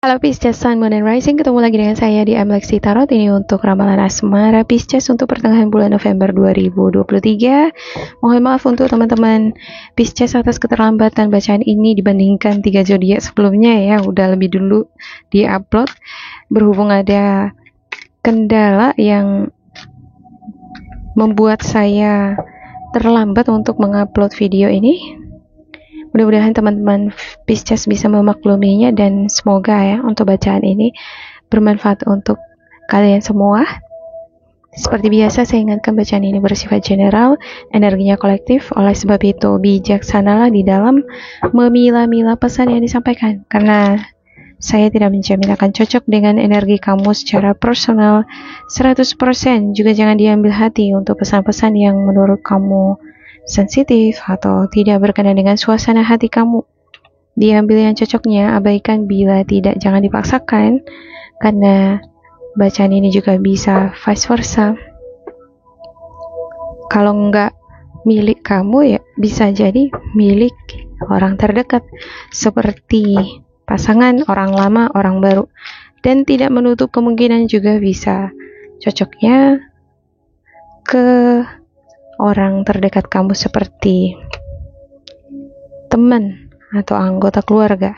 Halo Pisces, Sun, Moon, and Rising. Ketemu lagi dengan saya di Amlexi Tarot. Ini untuk ramalan asmara Pisces untuk pertengahan bulan November 2023. Mohon maaf untuk teman-teman Pisces atas keterlambatan bacaan ini dibandingkan 3 zodiak sebelumnya ya. Udah lebih dulu di-upload. Berhubung ada kendala yang membuat saya terlambat untuk mengupload video ini. Mudah-mudahan teman-teman Pisces bisa memakluminya dan semoga ya untuk bacaan ini bermanfaat untuk kalian semua. Seperti biasa saya ingatkan bacaan ini bersifat general, energinya kolektif, oleh sebab itu bijaksanalah di dalam memilah-milah pesan yang disampaikan karena saya tidak menjamin akan cocok dengan energi kamu secara personal 100%. Juga jangan diambil hati untuk pesan-pesan yang menurut kamu sensitif atau tidak berkenan dengan suasana hati kamu. Diambil yang cocoknya, abaikan bila tidak jangan dipaksakan, karena bacaan ini juga bisa vice versa. Kalau enggak milik kamu ya bisa jadi milik orang terdekat, seperti pasangan, orang lama, orang baru, dan tidak menutup kemungkinan juga bisa cocoknya ke orang terdekat kamu seperti teman atau anggota keluarga.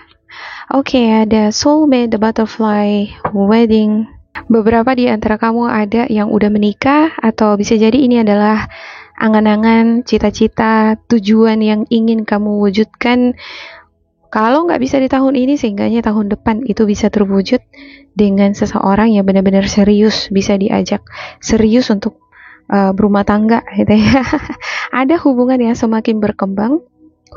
Oke, ada soulmate, the butterfly, wedding. Beberapa di antara kamu ada yang udah menikah atau bisa jadi ini adalah angan-angan, cita-cita, tujuan yang ingin kamu wujudkan. Kalau nggak bisa di tahun ini, seenggaknya tahun depan itu bisa terwujud dengan seseorang yang benar-benar serius, bisa diajak serius untuk berumah tangga gitu ya. Ada hubungan yang semakin berkembang,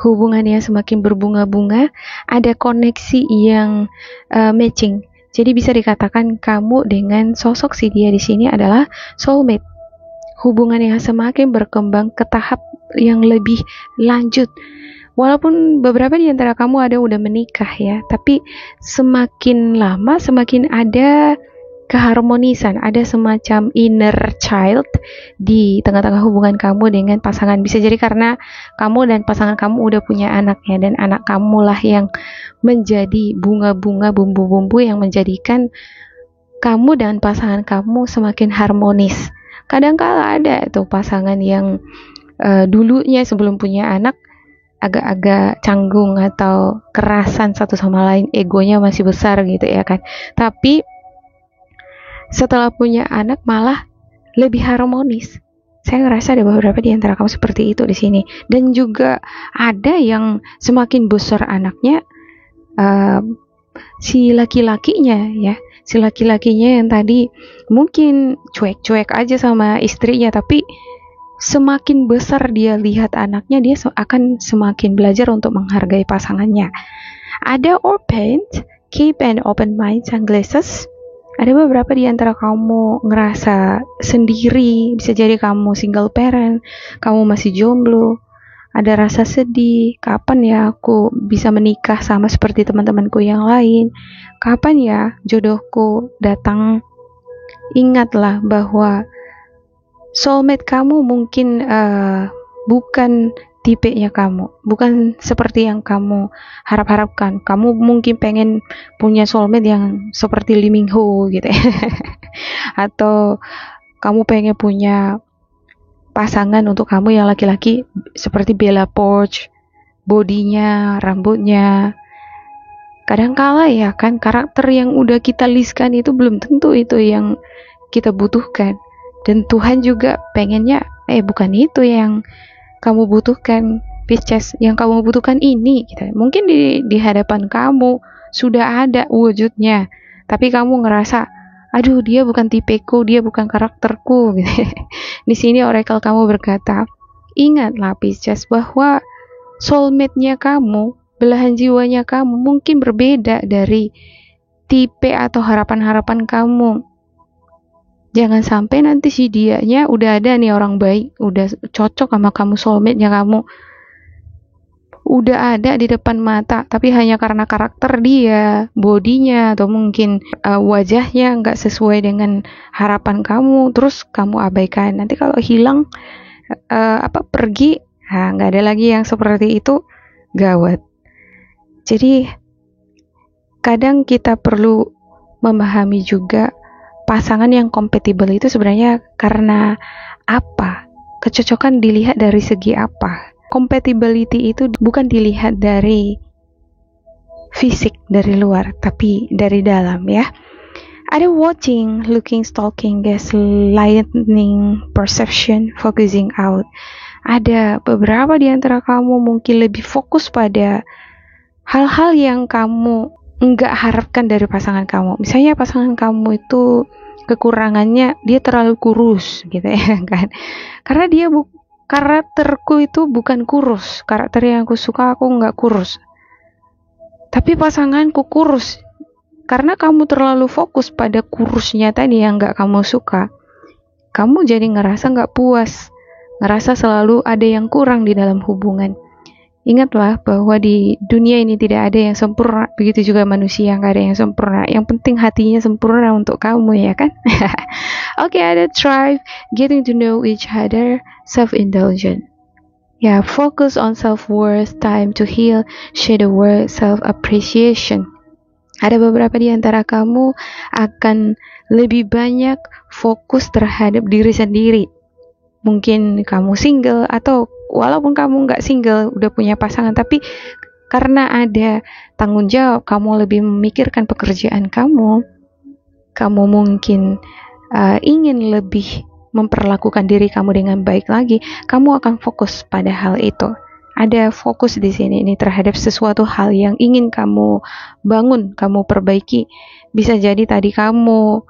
hubungan yang semakin berbunga-bunga, ada koneksi yang matching. Jadi bisa dikatakan kamu dengan sosok si dia di sini adalah soulmate. Hubungan yang semakin berkembang ke tahap yang lebih lanjut. Walaupun beberapa di antara kamu ada udah menikah ya, tapi semakin lama semakin ada keharmonisan, ada semacam inner child di tengah-tengah hubungan kamu dengan pasangan. Bisa jadi karena kamu dan pasangan kamu udah punya anak ya, dan anak kamulah yang menjadi bunga-bunga, bumbu-bumbu yang menjadikan kamu dan pasangan kamu semakin harmonis. Kadang-kala ada tuh pasangan yang dulunya sebelum punya anak agak-agak canggung atau kerasan satu sama lain, egonya masih besar gitu ya kan. Tapi setelah punya anak malah lebih harmonis. Saya ngerasa ada beberapa di antara kamu seperti itu di sini. Dan juga ada yang semakin besar anaknya, si laki-lakinya ya, si laki-lakinya yang tadi mungkin cuek-cuek aja sama istrinya, tapi semakin besar dia lihat anaknya, dia akan semakin belajar untuk menghargai pasangannya. Ada open, keep an open mind, sunglasses. Ada beberapa di antara kamu ngerasa sendiri, bisa jadi kamu single parent, kamu masih jomblo, ada rasa sedih, kapan ya aku bisa menikah sama seperti teman-temanku yang lain, kapan ya jodohku datang. Ingatlah bahwa soulmate kamu mungkin bukan tipenya kamu, bukan seperti yang kamu harap-harapkan. Kamu mungkin pengen punya soulmate yang seperti Lee Min Ho gitu ya. Atau kamu pengen punya pasangan untuk kamu yang laki-laki seperti Bella Poarch, bodinya, rambutnya. Kadang-kala ya kan, karakter yang udah kita listkan itu belum tentu itu yang kita butuhkan. Dan Tuhan juga pengennya bukan itu yang kamu butuhkan, Pisces. Yang kamu butuhkan ini gitu. Mungkin di hadapan kamu sudah ada wujudnya, tapi kamu ngerasa aduh dia bukan tipeku, dia bukan karakterku gitu. Di sini oracle kamu berkata, ingatlah Pisces bahwa soulmate-nya kamu, belahan jiwanya kamu mungkin berbeda dari tipe atau harapan-harapan kamu. Jangan sampai nanti si dianya udah ada nih orang baik, udah cocok sama kamu, soulmate-nya kamu udah ada di depan mata, tapi hanya karena karakter dia, bodinya, atau mungkin wajahnya nggak sesuai dengan harapan kamu, terus kamu abaikan. Nanti kalau hilang pergi, nggak ada lagi yang seperti itu, gawat. Jadi kadang kita perlu memahami juga pasangan yang compatible itu sebenarnya karena apa? Kecocokan dilihat dari segi apa? Compatibility itu bukan dilihat dari fisik dari luar, tapi dari dalam ya. Ada watching, looking, stalking, gaslighting, perception, focusing out. Ada beberapa di antara kamu mungkin lebih fokus pada hal-hal yang kamu nggak harapkan dari pasangan kamu. Misalnya pasangan kamu itu kekurangannya dia terlalu kurus gitu ya kan. Karena dia karakterku itu bukan kurus. Karakter yang aku suka aku nggak kurus. Tapi pasanganku kurus. Karena kamu terlalu fokus pada kurusnya tadi yang nggak kamu suka. Kamu jadi ngerasa nggak puas. Ngerasa selalu ada yang kurang di dalam hubungan. Ingatlah bahwa di dunia ini tidak ada yang sempurna, begitu juga manusia nggak ada yang sempurna. Yang penting hatinya sempurna untuk kamu ya kan? Oke, ada thrive, getting to know each other, self-indulgent. Ya, focus on self-worth, time to heal, share the word, self-appreciation. Ada beberapa di antara kamu akan lebih banyak fokus terhadap diri sendiri. Mungkin kamu single atau walaupun kamu nggak single, udah punya pasangan, tapi karena ada tanggung jawab, kamu lebih memikirkan pekerjaan kamu mungkin ingin lebih memperlakukan diri kamu dengan baik lagi, kamu akan fokus pada hal itu. Ada fokus di sini ini terhadap sesuatu hal yang ingin kamu bangun, kamu perbaiki. Bisa jadi tadi kamu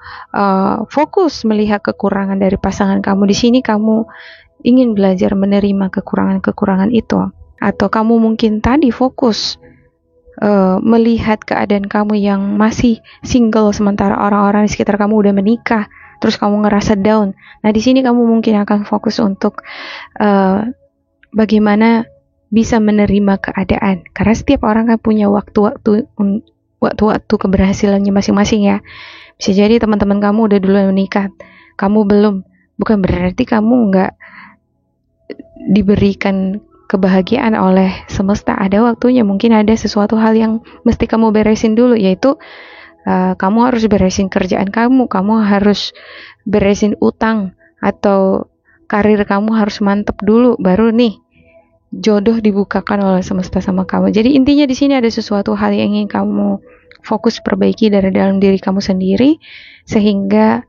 fokus melihat kekurangan dari pasangan kamu. Di sini kamu ingin belajar menerima kekurangan-kekurangan itu. Atau kamu mungkin tadi fokus melihat keadaan kamu yang masih single sementara orang-orang di sekitar kamu udah menikah. Terus kamu ngerasa down. Nah di sini kamu mungkin akan fokus untuk bagaimana bisa menerima keadaan. Karena setiap orang kan punya waktu-waktu keberhasilannya masing-masing ya. Bisa jadi teman-teman kamu udah duluan menikah, kamu belum. Bukan berarti kamu nggak diberikan kebahagiaan oleh semesta. Ada waktunya, mungkin ada sesuatu hal yang mesti kamu beresin dulu, yaitu kamu harus beresin kerjaan kamu harus beresin utang, atau karir kamu harus mantep dulu, baru nih jodoh dibukakan oleh semesta sama kamu. Jadi intinya di sini ada sesuatu hal yang ingin kamu fokus perbaiki dari dalam diri kamu sendiri, sehingga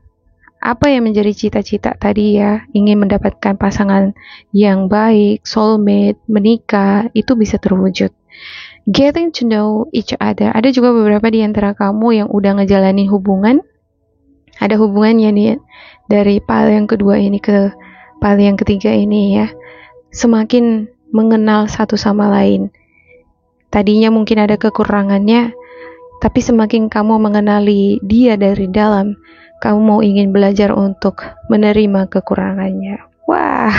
apa yang menjadi cita-cita tadi ya, ingin mendapatkan pasangan yang baik, soulmate, menikah, itu bisa terwujud. Getting to know each other. Ada juga beberapa di antara kamu yang udah ngejalanin hubungan. Ada hubungannya nih dari file yang kedua ini ke file yang ketiga ini ya. Semakin mengenal satu sama lain. Tadinya mungkin ada kekurangannya, tapi semakin kamu mengenali dia dari dalam, kamu mau ingin belajar untuk menerima kekurangannya. Wah,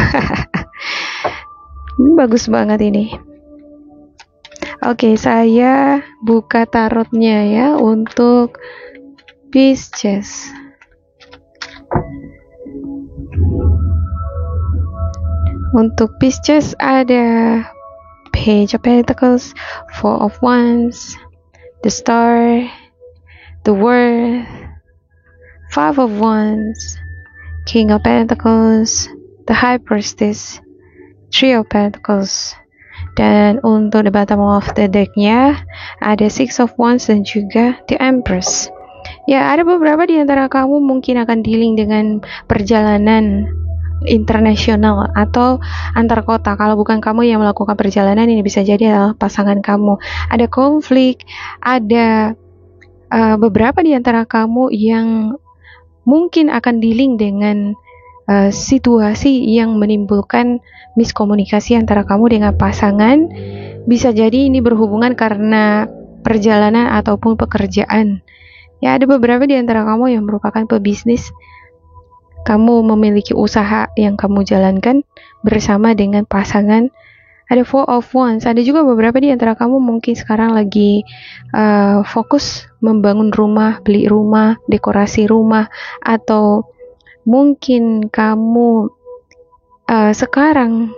ini bagus banget ini. Oke, saya buka tarotnya ya untuk Pisces. Untuk Pisces ada Page of Pentacles, Four of Wands, the Star, the World, Five of Wands, King of Pentacles, the High Priestess, Three of Pentacles. Dan untuk the bottom of the decknya ada Six of Wands dan juga the Empress. Ya, ada beberapa di antara kamu mungkin akan dealing dengan perjalanan internasional atau antar kota. Kalau bukan kamu yang melakukan perjalanan, ini bisa jadi adalah pasangan kamu. Ada konflik, ada beberapa di antara kamu yang mungkin akan dealing dengan situasi yang menimbulkan miskomunikasi antara kamu dengan pasangan. Bisa jadi ini berhubungan karena perjalanan ataupun pekerjaan. Ya, ada beberapa di antara kamu yang merupakan pebisnis. Kamu memiliki usaha yang kamu jalankan bersama dengan pasangan. Ada Four of Wands. Ada juga beberapa di antara kamu mungkin sekarang lagi fokus membangun rumah, beli rumah, dekorasi rumah, atau mungkin kamu sekarang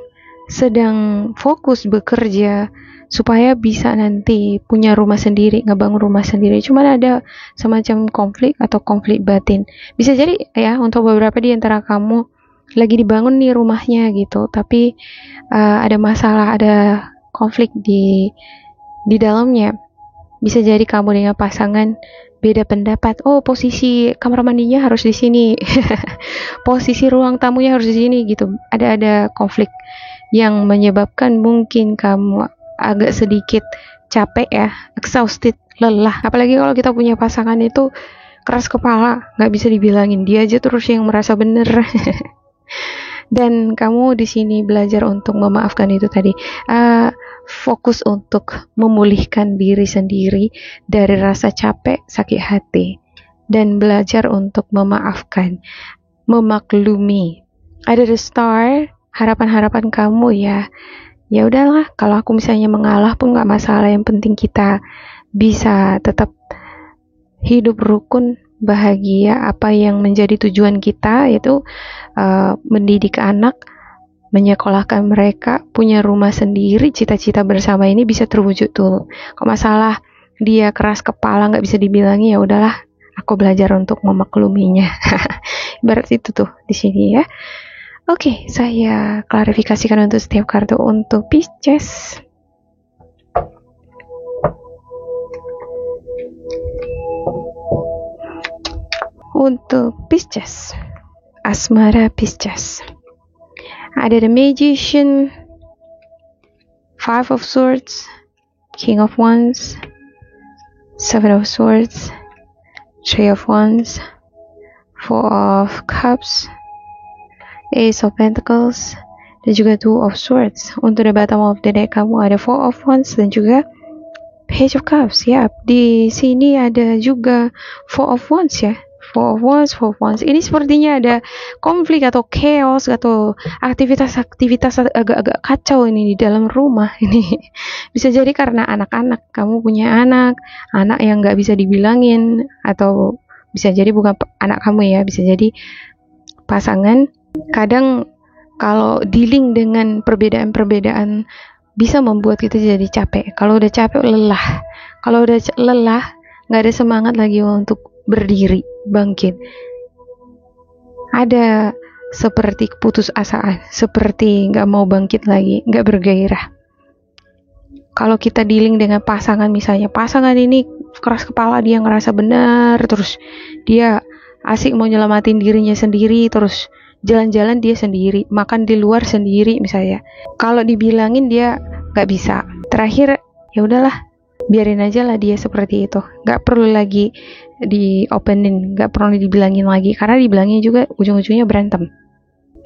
sedang fokus bekerja supaya bisa nanti punya rumah sendiri, ngebangun rumah sendiri. Cuman ada semacam konflik atau konflik batin. Bisa jadi ya untuk beberapa di antara kamu lagi dibangun nih rumahnya gitu, tapi ada masalah, ada konflik di dalamnya. Bisa jadi kamu dengan pasangan beda pendapat. Oh, posisi kamar mandinya harus di sini. Posisi ruang tamunya harus di sini gitu. Ada konflik yang menyebabkan mungkin kamu agak sedikit capek ya, exhausted, lelah. Apalagi kalau kita punya pasangan itu keras kepala, nggak bisa dibilangin, dia aja terus yang merasa bener. Dan kamu di sini belajar untuk memaafkan itu tadi. Fokus untuk memulihkan diri sendiri dari rasa capek, sakit hati, dan belajar untuk memaafkan, memaklumi. Ada the star, harapan-harapan kamu ya. Ya udahlah, kalau aku misalnya mengalah pun nggak masalah, yang penting kita bisa tetap hidup rukun, bahagia. Apa yang menjadi tujuan kita yaitu mendidik anak, menyekolahkan mereka, punya rumah sendiri, cita-cita bersama ini bisa terwujud tuh. Kalau masalah dia keras kepala nggak bisa dibilangi, ya udahlah, aku belajar untuk memakluminya. Ibarat itu tuh di sini ya. Oke, saya klarifikasikan untuk setiap kartu. Untuk Pisces, asmara Pisces, ada the Magician, Five of Swords, King of Wands, Seven of Swords, Three of Wands, Four of Cups, Ace of Pentacles, dan juga Two of Swords. Untuk the bottom of the deck kamu ada Four of Wands dan juga Page of Cups. Ya, di sini ada juga Four of Wands ya. Four of Wands. Ini sepertinya ada konflik atau chaos atau aktivitas agak-agak kacau ini di dalam rumah ini. Bisa jadi karena anak-anak. Kamu punya anak yang nggak bisa dibilangin, atau bisa jadi bukan anak kamu ya, bisa jadi pasangan. Kadang kalau dealing dengan perbedaan-perbedaan bisa membuat kita jadi capek. Kalau udah capek, lelah. Kalau udah lelah, nggak ada semangat lagi untuk berdiri, bangkit. Ada seperti keputusasaan, seperti nggak mau bangkit lagi, nggak bergairah. Kalau kita dealing dengan pasangan, misalnya pasangan ini keras kepala, dia ngerasa benar, terus dia asik mau nyelamatin dirinya sendiri, terus jalan-jalan dia sendiri, makan di luar sendiri misalnya. Kalau dibilangin dia nggak bisa. Terakhir ya udahlah, biarin aja lah dia seperti itu. Nggak perlu lagi diopenin, nggak perlu dibilangin lagi, karena dibilangin juga ujung-ujungnya berantem.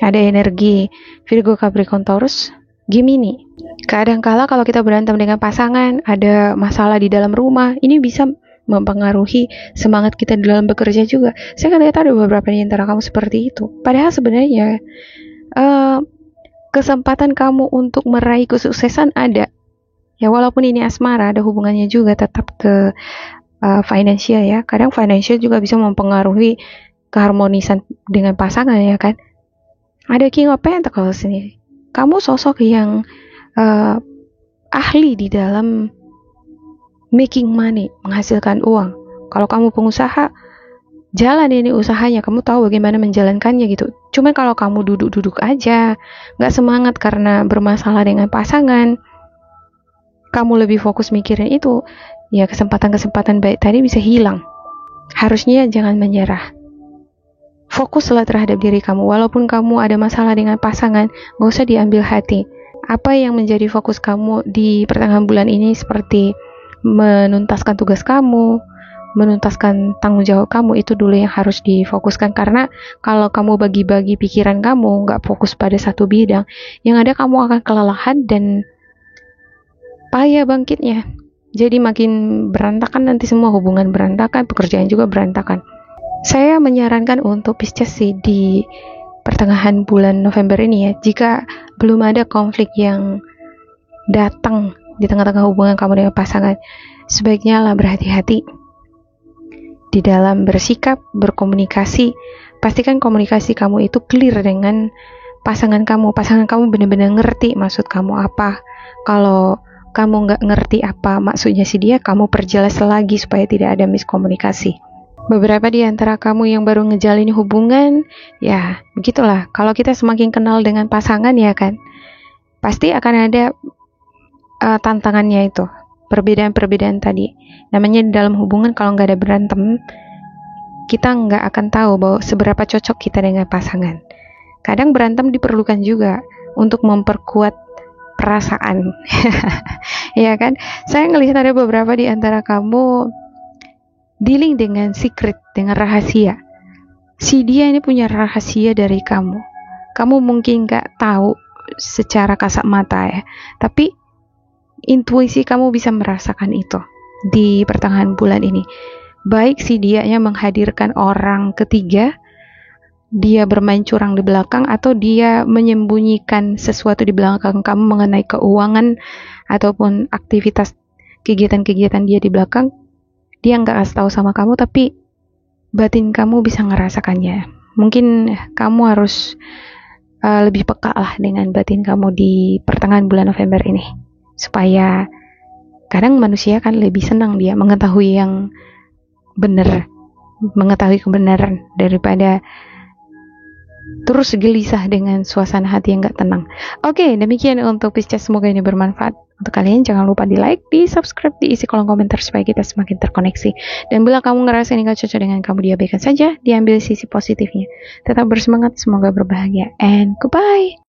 Ada energi Virgo, Capricorn, Taurus, Gemini. Kadang-kala kalau kita berantem dengan pasangan, ada masalah di dalam rumah, ini bisa mempengaruhi semangat kita dalam bekerja juga. Saya lihat ada beberapa di antara kamu seperti itu. Padahal sebenarnya kesempatan kamu untuk meraih kesuksesan ada. Ya, walaupun ini asmara, ada hubungannya juga tetap ke financial ya. Kadang financial juga bisa mempengaruhi keharmonisan dengan pasangan ya kan. Ada King of Pentacles ini. Kamu sosok yang ahli di dalam making money, menghasilkan uang. Kalau kamu pengusaha, jalan ini usahanya, kamu tahu bagaimana menjalankannya gitu. Cuma kalau kamu duduk-duduk aja, nggak semangat karena bermasalah dengan pasangan, kamu lebih fokus mikirin itu, ya kesempatan-kesempatan baik tadi bisa hilang. Harusnya jangan menyerah. Fokuslah terhadap diri kamu. Walaupun kamu ada masalah dengan pasangan, nggak usah diambil hati. Apa yang menjadi fokus kamu di pertengahan bulan ini seperti menuntaskan tugas kamu, menuntaskan tanggung jawab kamu, itu dulu yang harus difokuskan. Karena kalau kamu bagi-bagi pikiran kamu, nggak fokus pada satu bidang, yang ada kamu akan kelelahan dan payah bangkitnya. Jadi makin berantakan nanti, semua hubungan berantakan, pekerjaan juga berantakan. Saya menyarankan untuk Pisces sih di pertengahan bulan November ini ya, jika belum ada konflik yang datang di tengah-tengah hubungan kamu dengan pasangan, sebaiknya lah berhati-hati di dalam bersikap, berkomunikasi. Pastikan komunikasi kamu itu clear dengan pasangan kamu benar-benar ngerti maksud kamu apa. Kalau kamu nggak ngerti apa maksudnya si dia, kamu perjelas lagi supaya tidak ada miskomunikasi. Beberapa di antara kamu yang baru ngejalin hubungan, ya begitulah. Kalau kita semakin kenal dengan pasangan ya kan, pasti akan ada tantangannya itu, perbedaan-perbedaan tadi. Namanya di dalam hubungan kalau nggak ada berantem, kita nggak akan tahu bahwa seberapa cocok kita dengan pasangan. Kadang berantem diperlukan juga untuk memperkuat perasaan. Ya kan? Saya ngelihat ada beberapa di antara kamu dealing dengan secret, dengan rahasia. Si dia ini punya rahasia dari kamu. Kamu mungkin gak tahu secara kasat mata ya, tapi intuisi kamu bisa merasakan itu di pertengahan bulan ini. Baik si dianya menghadirkan orang ketiga, dia bermain curang di belakang, atau dia menyembunyikan sesuatu di belakang kamu mengenai keuangan ataupun aktivitas kegiatan-kegiatan dia di belakang. Dia nggak kasih tahu sama kamu, tapi batin kamu bisa ngerasakannya. Mungkin kamu harus lebih peka lah dengan batin kamu di pertengahan bulan November ini, supaya kadang manusia kan lebih senang dia mengetahui yang benar, mengetahui kebenaran daripada terus gelisah dengan suasana hati yang gak tenang. Oke, demikian untuk Pisces, semoga ini bermanfaat untuk kalian. Jangan lupa di like, di subscribe, diisi kolom komentar supaya kita semakin terkoneksi. Dan bila kamu ngerasa ini gak cocok dengan kamu, diabaikan saja, diambil sisi positifnya. Tetap bersemangat, semoga berbahagia, and goodbye.